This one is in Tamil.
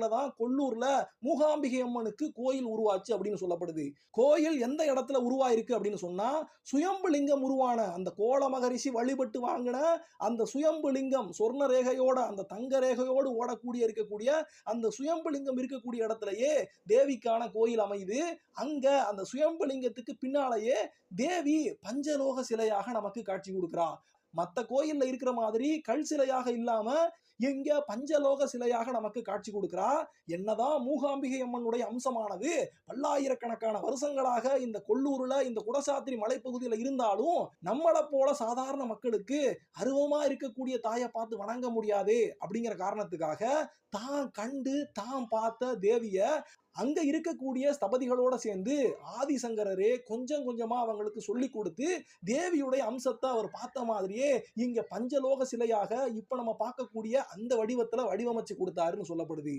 காலகட்டத்துல தான் கொல்லூர்ல மூகாம்பிகை அம்மனுக்கு கோயில் உருவாச்சு அப்படின்னு சொல்லப்படுது. கோயில் எந்த இடத்துல உருவாயிருக்கு அப்படின்னு சொன்னா, சுயம்பு லிங்கம் உருவான அந்த கோல மகரிஷி வழிபட்டு வாங்கின அந்த சுயம்பு லிங்கம் சொர்ண ரேகையோட அந்த தங்க ரேகையோடு ஓடக்கூடிய இருக்கக்கூடிய அந்த சுயம்பு லிங்கம் இருக்கக்கூடிய இடத்துலயே தேவிக்கான கோயில் அமையுது. அங்க அந்த சுயம்பு லிங்கத்துக்கு பின்னாலேயே தேவி பஞ்சலோக சிலையாக நமக்கு காட்சி கொடுக்கிறா. மத்த கோயில்ல இருக்கிற மாதிரி கல் சிலையாக இல்லாம இங்க பஞ்சலோக சிலையாக நமக்கு காட்சி கொடுக்கிறா. என்னதான் மூகாம்பிகை அம்மனுடைய அம்சமானது பல்லாயிரக்கணக்கான வருஷங்களாக இந்த கொல்லூர்ல இந்த குடசாத்திரி மலைப்பகுதியில இருந்தாலும் நம்மளை போல சாதாரண மக்களுக்கு அருவமா இருக்கக்கூடிய தாயை பார்த்து வணங்க முடியாது அப்படிங்கிற காரணத்துக்காக தான் கண்டு தான் பார்த்த தேவிய அங்க இருக்கக்கூடிய ஸ்தபதிகளோட சேர்ந்து ஆதிசங்கரரே கொஞ்சம் கொஞ்சமா அவங்களுக்கு சொல்லி கொடுத்து தேவியுடைய அம்சத்தை அவர் பார்த்த மாதிரியே இங்க பஞ்சலோக சிலையாக இப்ப நம்ம பார்க்கக்கூடிய அந்த வடிவத்துல வடிவமைச்சு கொடுத்தாருன்னு சொல்லப்படுது.